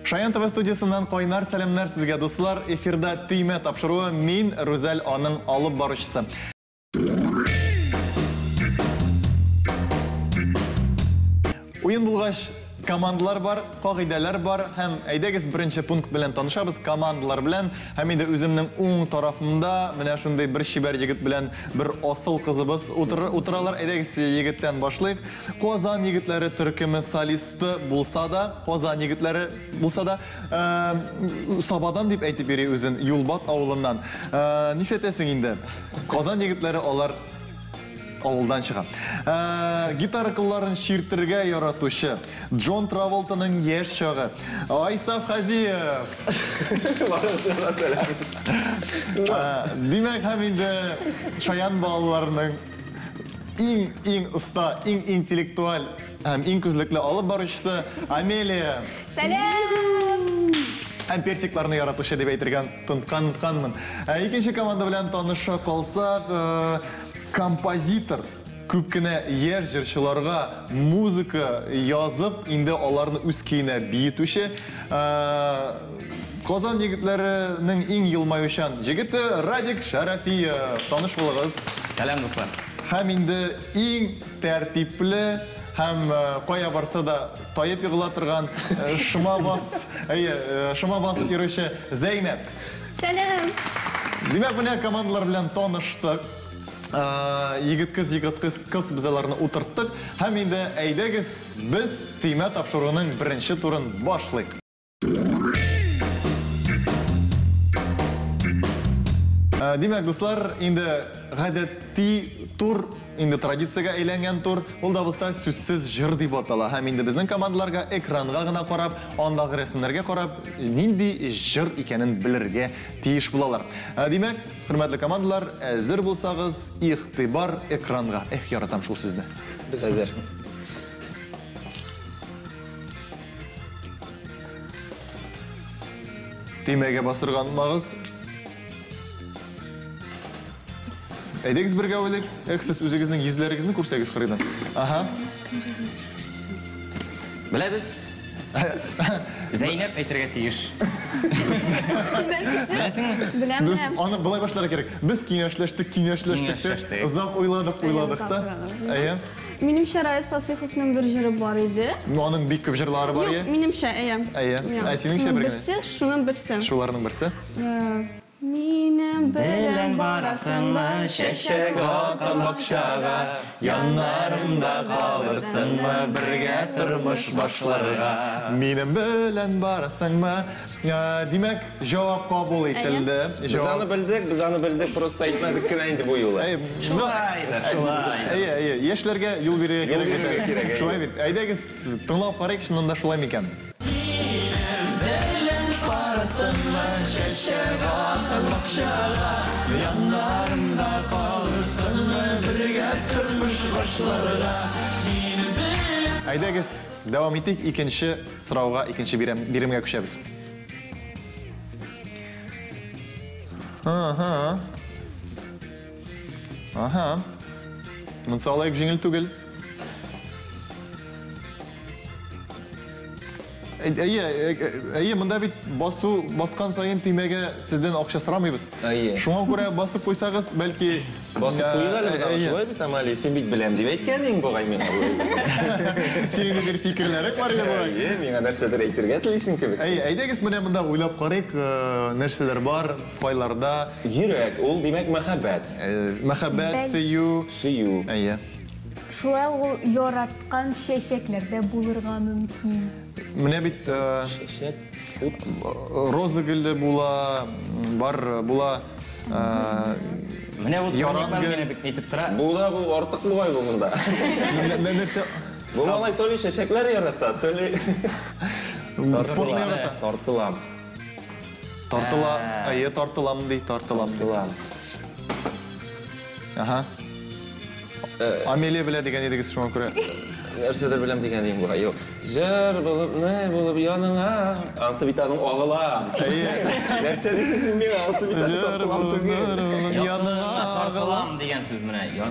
Шаян ТВ студиясынан койнар сәлемнәр сезгә, дуслар. Эфирда төймә тапшыруы мин Рүзәл аның алып баручысы. Уен булгач, командалар бар, кагыйдәләр бар, һәм әйдәгез беренче пункт белән танышабыз командалар белән. Һәм инде үземнең уң тарафымда менә шундый бер чибәр егет белән бер асыл кызыбыз утыралар. Әйдәгез егеттән башлыйк. Казан егетләре төркеме солисты булса да, Казан егетләре булса да, Сабадан дип әйтеп йөри үзен, Юлбат авылыннан. Нишләтәсең инде? Казан егетләре алар авылдан чыга. Гитара кылларын ширтергә яратучы Джон Траволтаның яшь чагы Айсаф Хазиев. Димәк, һәм инде Шаян балаларының иң уста, иң интеллектуаль һәм иң күзлекле алып баручысы Амелия. Сәлам! Һәм персикларны яратучы дип әйтергән тотканмын. Икенче команда белән таныша калсак, композитор күп кенә яшь җырчыларга музыка язып, инде аларны үз көенә биетүче Казан егетләренең иң елмаючан җегете Радик Шарафиев. Таныш булыгыз. Сәлам, дуслар. Һәм инде иң тәртипле һәм кая барса да таеп егыла торган шыма басып йөрүче Зәйнәп. Сәлам! Димәк, менә командалар белән таныштык. Егет кыз безләрне утырттык. Һәм инде әйдәгез без төймә тапшыруның беренче турын башлыйк. Димәк, дуслар, инде гадәти тур, инде традициягә әйләнгән тур, ул да булса сүзсез җыр дип атала. Һәм инде безнең командаларга экранга гына карап, андагы рәсемнәргә карап, нинди җыр икәнен белергә тиеш булалар. Димәк, хөрмәтле командалар, әзер булсагыз, игътибар экранга. Яратам шул сүзне. Без әзер. Төймәгә басырганмагыз. Әйдәгез бергә уйлыйк. Сез үзегезнең йөзләрегезне күрсәгез кырыйдан. Беләбез. Зәйнәп әйтергә тиеш. Беләм. Аны былай башларга кирәк. Без киңәшләштек. Озак уйладык та. Минемчә, Раис Фасиховның бер җыры бар иде. Аның бик күп җырлары бар, Юк, минемчә, Синеңчә бер шуның берсе. Шуларның берсе. Минем белән барасыңмы, чәчәк атар бакчага, яннарымда калырсыңмы, бергә тормыш башларга. Минем белән барасыңмы? Димәк, җавап кабул ителде. Без аны белдек, просто әйтмәдек кенә инде бу юлы. Яшьләргә юл бирергә кирәк. Шулай бит. Әйдәгез, тыңлап карыйк, шуннан да шулай микән? Чәчәк атар бакчага, яннарымда калырсыңмы, бергә тормыш башларга. Әйдәгез, дәвам итик, икенче сорауга, икенче биремгә күчәбез. Монсы алайык җиңел түгел. Монда бит баскан сайын төймәгә сездән акча сорамыйбыз. Шуңа күрә басып куйсагыз, бәлки басып куйган шулай бит, Амали, син бит беләм дип әйткәнең бугай миңа. Синең бер фикерләрең бар иде бугай. Миңа нәрсәдер әйтергә телисең кебек. Әйдәгез, менә монда уйлап карыйк, нәрсәләр бар пайларда. Йөрәк, ул димәк мәхәббәт. Мәхәббәт, сөю. Шулай ул яраткан чәчәкләрдә булырга мөмкин. Менә бит роза гөле була, була. Менә ул яраткан бик нитеп тора. Була бу артык бугай бу монда. Нәрсә? Бу малай толи чәчәкләр ярата, толи. Спортны ярата. Тартылам. Тартылам ди, тартылам. Амелия белә дигән идегез шуңа күрә. Нәрсәдер беләм дигән идем бугай. Юк. Җыр булып, не булып яныңа, ансы бит аның агыла. Нәрсә дисең син миңа, ансы бит тартылам түгел. Яныңа тартылам дигән сүз менә.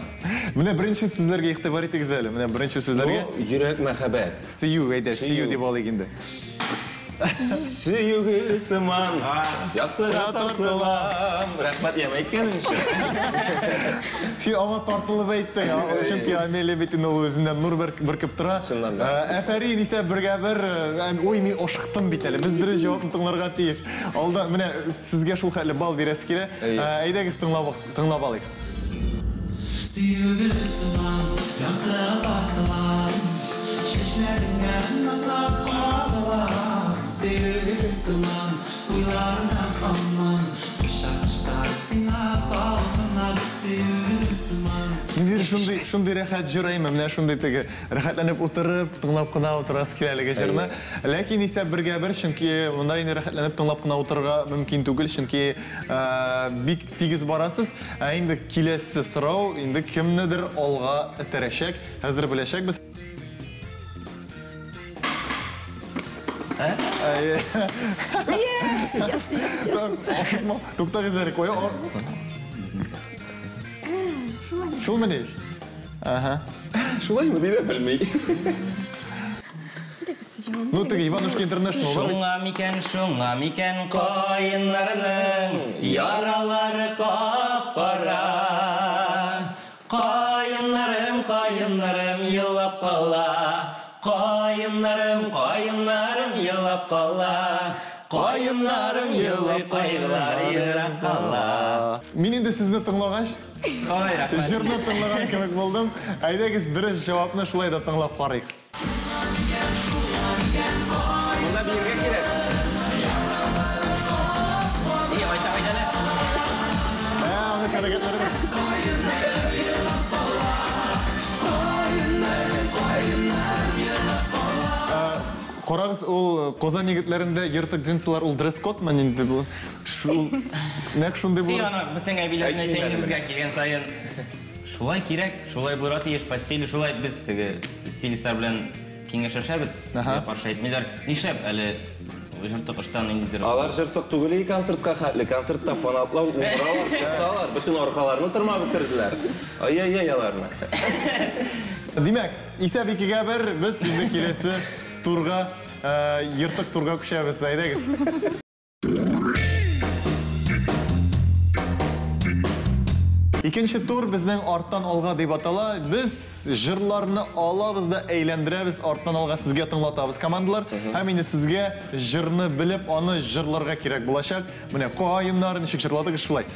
Менә беренче сүзләргә игътибар итегез әле. Менә беренче сүзләргә. Йөрәк мәхәббәт. Сөю, әйдә, сөю дип алыйк инде. Süyügül sıman, yaptığa tartılam. Rahmat yemekken şu. Sen ama tartılıp aytdı ya. Çünkü Ameli Betin ol özünden nur birkip tura. Şundan da. Aferin ise birge bir oy men oşıktım biteli. Biz bir cevap tыңларга тиеш. Алда менә сезгә шул хәтле бал бирәс килә. Әйдәгез тыңлап алыйк. Süyügül sıman, yaktığa tartılam. Şişlerinden nazap kalılam. Süyügül sıman, uylarına kalman. Kuşakışlar sinap altınlar. Süyügül sıman. Мин шундый рәхәт җырайм, менә шундый теге рәхәтләнеп утырып, тыңлап кына утырасы киләлеге җырны. Ләкин исә бергә бер, чөнки монда инде рәхәтләнеп тыңлап кына утырырга мөмкин түгел, чөнки бик тигез барасыз. Инде киләсе сорау инде кемнедер алга итерәчәк. Хәзер беләчәкбез. Yes. Ашыкма. Туктагыз әле куя. Шулмы ни? Ага. Şulay mı diye bilmeyi. Ну теге Иванушки Интернешнл бар. Шуңа микән кайыннарның яралары кап-кара. Кайыннарым елап кала. Кайыннарым елап кала. Кайыннарым елап кайгылар ерап кала. Мин инде сезне тыңлагач, Ой, рахмәт. җырны тыңлаган кебек булдым. Әйдәгез дөрес җавапны шулай да тыңлап карыйк. Bunda bir yere girer. İyi, oysa oynana. Аны хәрәкәтләре бар. Карагыз, ул Казан егетләрендә йыртык джинсылар ул дресс-кодмы инде бу? Шул нәкъ шундый И булыр. аны бүтән әбиләрне әйтәйин безгә килгән сайын. Шулай кирәк, шулай булырга тиеш, постель шулай без теге стилистлар белән киңәшәшәбез. Безгә каршы әйтмиләр. Нишләп әле жыртык ыштан индер. Алар жыртык түгел концертка хәтле. Концертта фанатлар умыралар, шыкталар, бүтән аркаларны тырмап бетерделәр. Ай-яй аларны. Димәк, исәп икегә бер, без инде киләсе турга, йыртык турга күчәбез, әйдәгез. Икенче тур безнең арттан алга дип атала. Без җырларны алабыз да әйләндерәбез, арттан алга сезгә тыңлатабыз командалар. Һәм инде сезгә җырны белеп, аны җырларга кирәк булачак. Менә кайыннар ничек җырладыгыз шулай.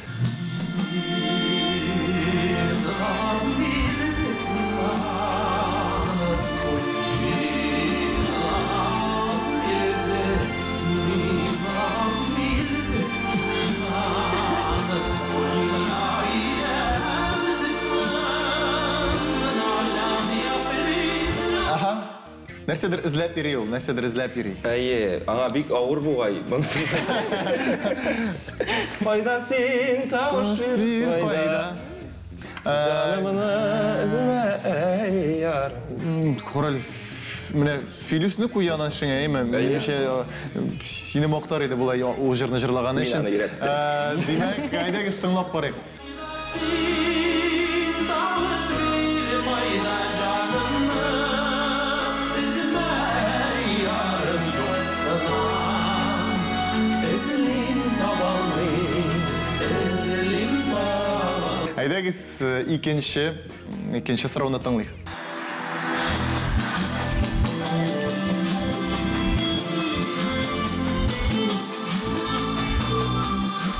Нәрсәдер эзләп йөри ул, нәрсәдер эзләп йөри. Әйе, аңа бик авыр бугай. Файда син тавыш бир файда. Җанымны үземә эй яр. Корал менә Филюсны куяна шуңа, минемчә сине мактар иде булай ул җырны җырлаган өчен. Димәк, әйдәгез тыңлап карыйк. Әйдәгез икенче сорауны тыңлыйк.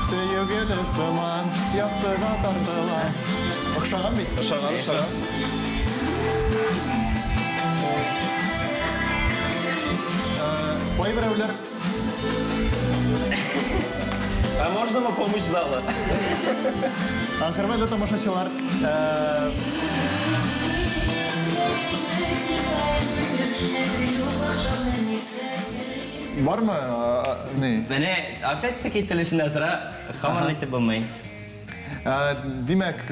Сөйгел сыман, яктыга тартыла. Охшаган бит? Ошаган. Кай берәүләр А можно мы помощь зала? Хөрмәтле тамашачылар, бармы? Менә опять-таки телешендә тора, һаман әйтеп булмый. Димәк,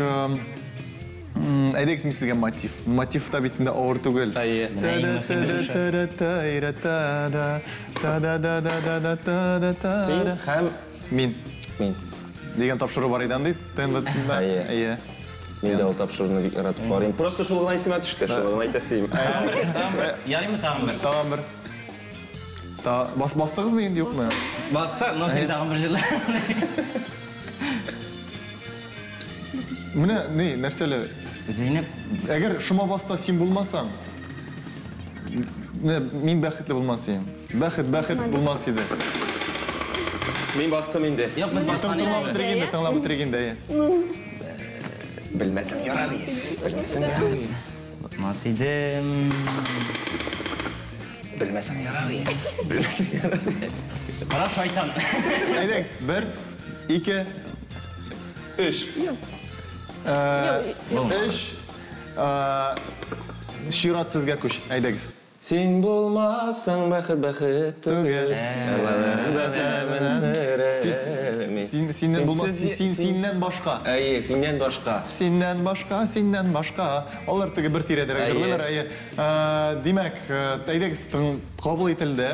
әйдәгез мин сезгә мотив. Мотив та бит инде авыр түгел. Әйе. Син һәм Мин мин. дигән тапшыру бар иде инде. Әйе. Мин дә ул тапшыруны бик яратып барыйм. Просто шул гына исемә төште, шул гына әйтәсем. Ярыймы тагын бер? Tamam bir. Ta bastığız mı indi yok mu? Basta, nasıl tağım bir jırlar. Mine ne nersele? Zeynep, Eğer şuma basta sen bulmasan ne min baxtli bulmasayım. Baxt bulmasaydı. Men bastım indi. yok biz bastan yok. Tanlab bitirgende. Bilmesem yarar ya. Bilmesem yarar ya. Masaydım. Bilmesem yarar ya. Bilmesem yarar ya. Kara şeytan. Aydex, 1, 2, 3. iş şirat sizga kuş. Aydex. Sen bulmazsan baxit tugel. Senden bulmaz, senden başka. Ay, senden başka. Senden başka. Onlar tege bir tiredir ayrılırlar. Demek, Aydex kabul etildi.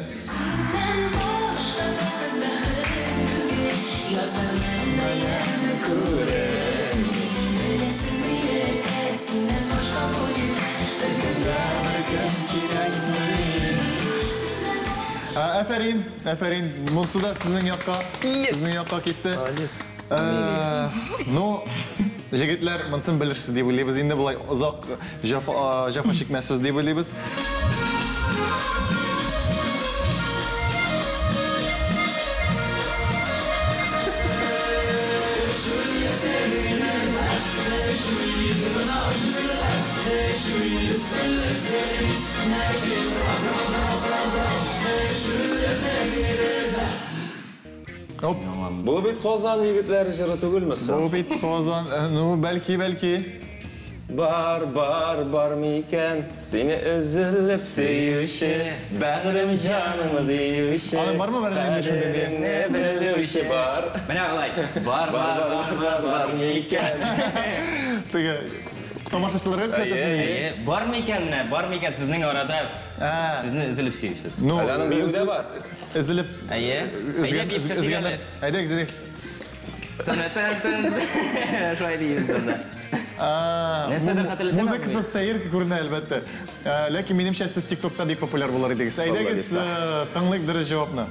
Aferin. Musu da sizin yakka gitti. No, jigitler, mınsın bilirsiz diye biliyoruz. Yine bulay uzak jafa çekmezsiz diye biliyoruz. Hop. Bu bit kozan yigitler jırı tugulmasın. Bu bit kozan, no belki. Bar miken seni üzülüp sevişi bağrım canımı deyişi Abi var mı öğrendiğinde şu dediğin? ne bilüşi bar Bana olay. bar miken Tege, tamaşaçılara kıratasın. Var mı iken ne? Var mı iken sizin orada sizni üzülüp sevişiyor. No, Alanın bir yüzde var. üzülüp, Ayı. üzgenler. Aydex, Şöyle diyeyim onda. Nersedir hatırlatamam. Muzikası seyir görünüyor elbette. Lakin menimçe siz TikTok'ta bir popüler bular idiniz. Aydex, tanlıkdır cevapны.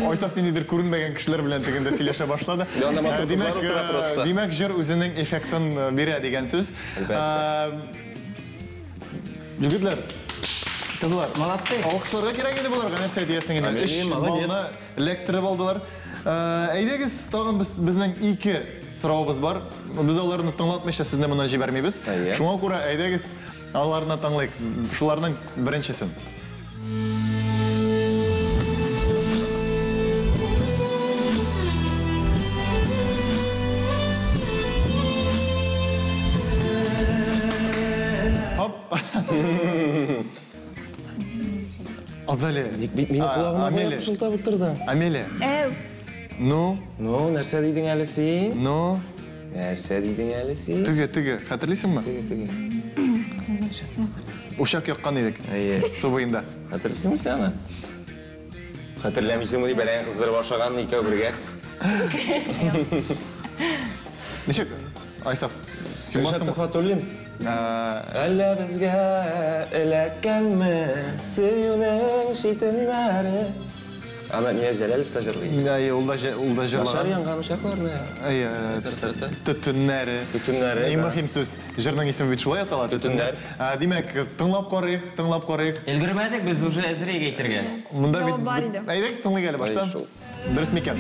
Oysaf nedir görünmeyen kişiler bilen tegende sileşe başladı. Demek jir özünün effektin biri degan söz. Yigitler, kızlar. Молодцы. Alkışlarga kerak edi bularga narsa deyasinglar. Amin, Ish молодец. balni elektrib oldilar. Aydegiz, tag'in bizning iki so'rovimiz bor. Biz ularni tinglatmaycha sizni bundan jibermaymiz. Shunga ko'ra aydegiz, ularni tinglaylik. Shularning birinchisi. Hop. Azali. Meni kulağıma Ameli. koyup ışıltap oturdu. Ameli. No. No, nerse deydin әлі sen? No. Nerse deydin әлі sen? Tüge. Hatırlıyorsun Tüge. Uşak yakkan edik. Ayı. Su boyunda. Hatırlıyorsun mu sen onu? Hatırlamışsın mı diye belen kızları başlagan ikəu birge. Nişek? Aysaf. Sen Reşat bastın mı? Fatulin. Әлі бізге іләккәнме сөюнің шитінлері. Ana niye Celal'if tajırlıyım? Ay, ulda Yaşar jırlar. yangan uşaklar ne? Ay, tütünleri. Tütünleri, En ha. mühim söz. Jırның ismi bitşulay atalар. Tütünler. Demek, tınlap koruyuk. Elgürmedik biz уже әзірге гейтерге. Cevap var idi. Aydex, tınlı geldi baştan. Ay, şul. Dürüst miken?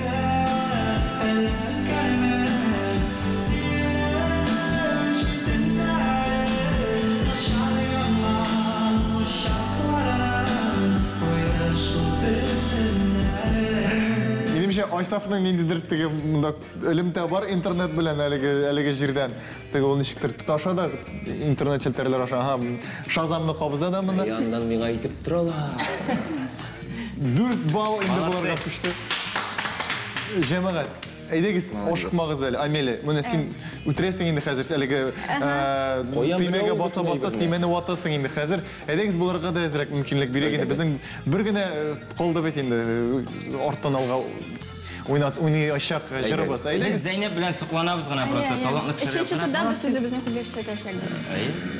Menimçe Aysaf'ın nendidir tege munda ölümte var internet bilen әлеге жерден. Теге ул ничектер туташа да интернет челтерлер аша. Ага, Шазамны кабыза да мында. Yandan meni aytып тұралар. 4 bal инде буларга күчтү. Җәмәгать, әйдегіз ошықмағыз әлі, Амелия. Мұны сен үтіресің енді қазір, әлігі түймеге баса-баса түймені уатасың енді қазір. Әйдегіз бұларға да әзірек мүмкінлік берек енді. Біздің бір күні қолды бет енді орттан алға ойнай ашақ жырыбыз. Біз Зейнеп білән сұқланабыз ғана просто талантны кішірек. Үшінші турда біз сөзі біздің күлгешті кәшәкбіз.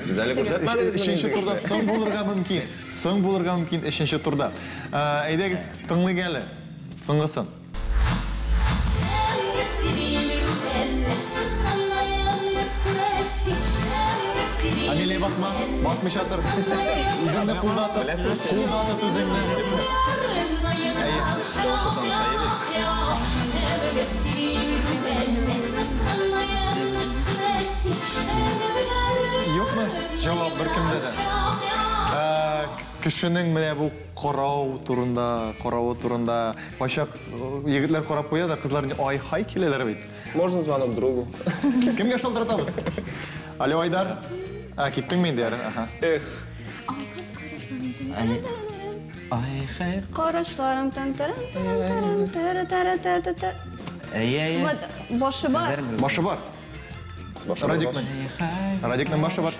Сіз әлі көрсетмедіңіз. Үшінші турда соң болырға мүмкін. Соң болырға мүмкін үшінші турда. Әйдегіз тыңлы кәлі. Сыңғысын. Амелия басма. Басмы шатыр. Үзіңді құлдатып. Құлдатып үзіңді. Yok mu? Cevap bir kimde de. Kişinin mene bu qarau turunda, başak yigitler qarab qo'yadi, qizlar ay hay keleler bit. Можно звонок другу. Kimga şoldiratamiz? Alo Aydar. Ketding men der. Эх. Ay xayr. Qarashlarım tən. Ey. Başı var. Başı var. Radik'nin başı var.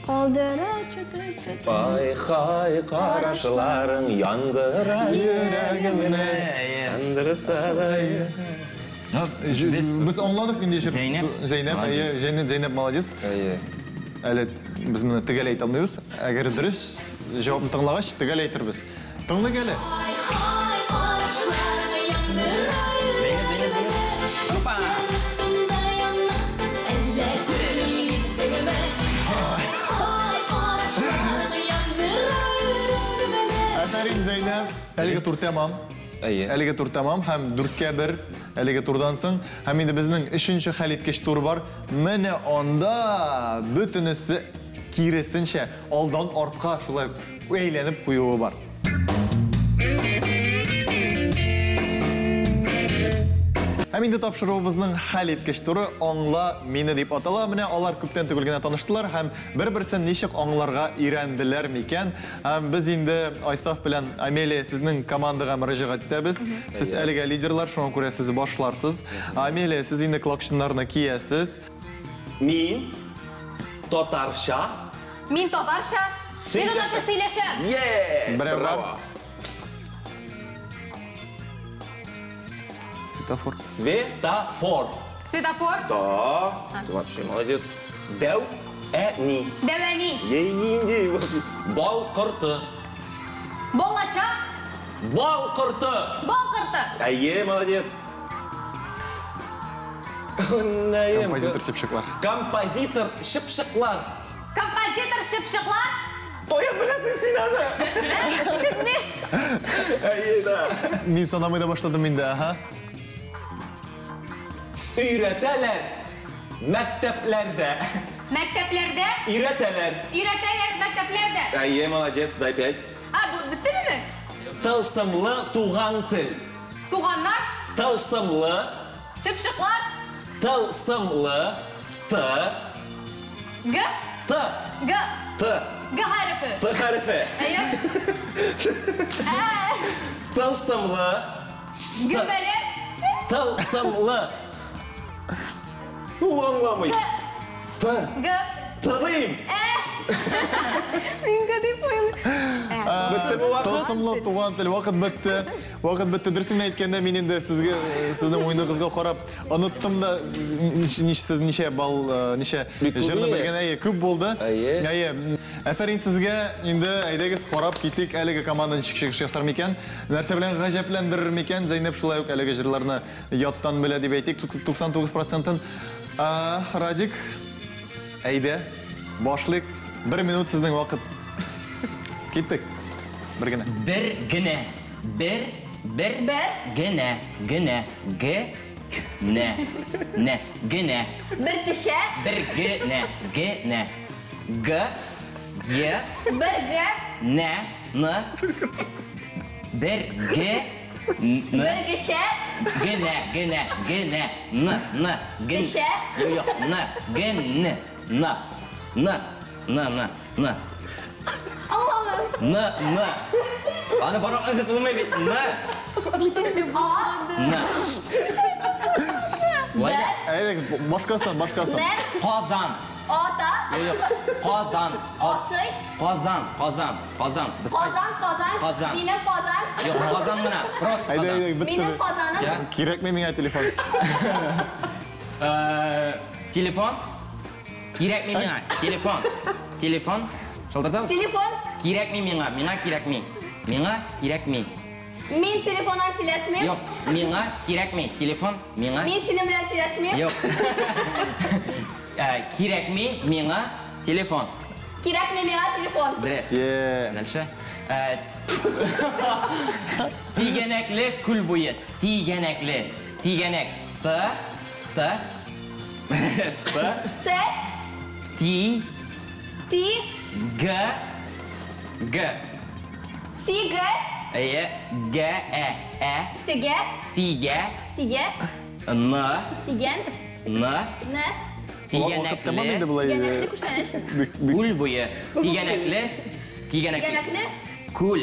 Qaldıra çötü. Ay hay qarashlarың yandıra yüreğimne. Yandırsa da Biz anladık indi Zeynep. Zeynep молодец. Әлі біз мұны тігәл айта алмайбыз. Әгер дұрыс жауабын тыңлағаш, тігәл айтырбыз. Тыңлы кәлі. Әфәрин Zeynep. Әлігі тур тамам. Әлігі тур тамам. Хәм 4-1 әлігі турдан соң. Хәм енді біздің 3-ші хәлеткеш тур бар. Мәне анда бүтінісі киресінше алдан артқа шулай әйленіп қойуы бар. Һәм инде тапшыруыбызның хәл иткеч туры аңла мине дип атала. Менә алар күптән түгел генә таныштылар һәм бер-берсен ничек аңларга өйрәнделәр микән. Һәм без инде Айсаф белән Амелия сезнең командага мөрәҗәгать итәбез. Сез әлегә лидерлар, шуңа күрә сез башларсыз. Амелия, сез инде клакшыннарны киясез. Мин татарча. Мин татарча. Мин татарча сөйләшәм. Yes! Браво. Светофор. Светофор. Светофор. Да. Ты вообще молодец. Дәу әни. Дәвәни. Ей-ей-ей. Бал құрты. Балаша. Бал құрты. Бал кырты. Әйе, молодец. Композитор шыпшыклар. Композитор шыпшыклар. Композитор шыпшыклар. Қоя білесің сен аны. Шыпны. Әйе, да. Мин санамай да башладым инде, аха. Үйрәтәләр. Мәктәпләрдә. Мәктәпләрдә. Үйрәтәләр. Өйрәтәләр мәктәпләрдә. Әйе, молодец, дай 5. Бу биттеме? Тылсымлы туган тел. Туганнар. Тылсымлы. Шыпшыклар. Тылсымлы. Т. Г. Т. Г. Т. Г хәрефе. Т хәрефе. Тылсымлы. Гөбәле. Тылсымлы. Ул аңламый. Т. Г. Тыдым. Мин дип ойым. Тылсымлы туган тел, вакыт бетте. Вакыт бетте. Дөресен әйткәндә мин инде сезнең уйныгызга карап оныттым да сез ничә балл, ничә җырны белгән әйе күп булды. Әйе. Әфәрин сезгә инде әйдәгез карап китик әлеге команданы чик-чик ясар микән. Нәрсә белән гаҗәпләндерер микән? Зәйнәп шулай ук әлеге җырларны яттан белә дип әйтик. 99%-ын. Радик, әйдә, башлык. 1 минут сезнең вакыт. Киттек. Bir gene. Bir gene. Bir gene. Gene. G. Ne. Ne. Gene. Bir tişe. Bir gene. Gene. G. Ye. Bir G. Ne. N. Bir G. N. Bir gişe. Gene. N. N. Gene. Dişe. Yok. N. Gene. N. N. Allah'ım. N. Ana parmak özür dilerim. N. A. N. Шулай да. Әйдәгез, башкасын. Нәр, Qozon. ата, Yo'q, qozon. ашый, Qozon. Biz qozon, benim qozon, Yo'q, qozon gina. Prosta qozon. Әйдәгез, benim битте. qozonim, Ya. Кирәкме миңа телефон? Telefon. Kerakmi menga? Telefon. Шалтыратабыз? telefon, Kerakmi menga? Menga kerakmi. Menga kerakmi. men telefondan сөйләшмим, Yo'q, menga kerakmi. Telefon menga. men senin bilan сөйләшмим, Yo'q. Kerakmi menga telefon. kerakmi menga telefon, Dres. Ye. Дальше. Tiganakli kul bo'yi. Tiganak. T. T, Ti. T, G. sigir, G. tige, Tiga. tige, N. tigen, N. Вакыт тамам инде Tiganakli. булай. tiganakli kuşlanış, Kul bo'yi. Tiganakli. tiganakli, Kul.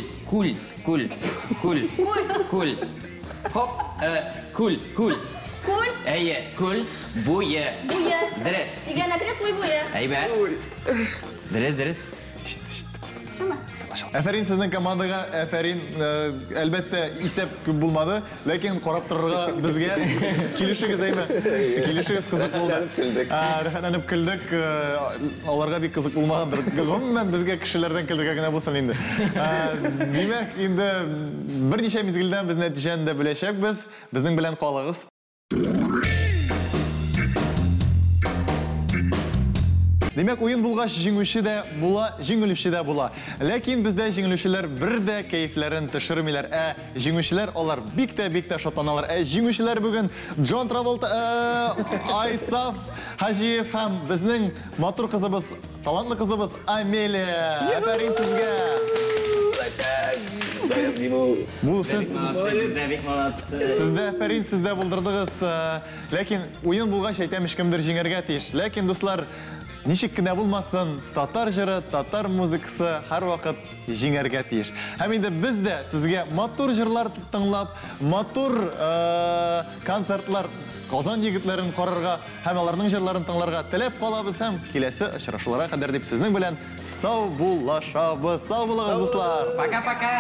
Hop. Kul. kul, Kul bo'yi. buyu, Dres. tiganakli kul buyu, Aybat. Dres. şama, Әфәрин сезнең командаға, әфәрин, әлбәттә исәп күп булмады, ләкин карап торырга безгә килешегез әйме? Килешегез кызык булды. Рәхәтләнеп көлдек, аларга бик кызык булмагандыр. Гомумән безгә кешеләрдән көлдергә генә булсын инде. Димәк, инде берничә мизгелдән без нәтиҗәне дә беләчәкбез. Безнең белән калыгыз. Демәк, уен булгач җиңүче дә була, җиңелүче дә була. Ләкин бездә җиңелүчеләр бер дә кәефләрен төшермиләр. Җиңүчеләр алар бик тә шатланалар. Җиңүчеләр бүген Джон Траволта, Айсаф Хаҗиев һәм безнең матур кызыбыз, талантлы кызыбыз Амелия. Әфәрин сезгә. Бу сез Сездә әфәрин, сездә булдырдыгыз. Ләкин уен булгач әйтәм, кемдер җиңәргә тиеш. Ләкин дуслар, ничек кенә булмасын, татар җыры, татар музыкасы һәр вакыт җиңәргә тиеш. Һәм инде без дә сезгә матур җырлар тыңлап, матур концертлар, Казан егетләрен карарга һәм аларның җырларын тыңларга теләп калабыз һәм киләсе очрашуларга кадәр дип сезнең белән сау булашабыз. Сау булыгыз, дуслар. Пока-пока.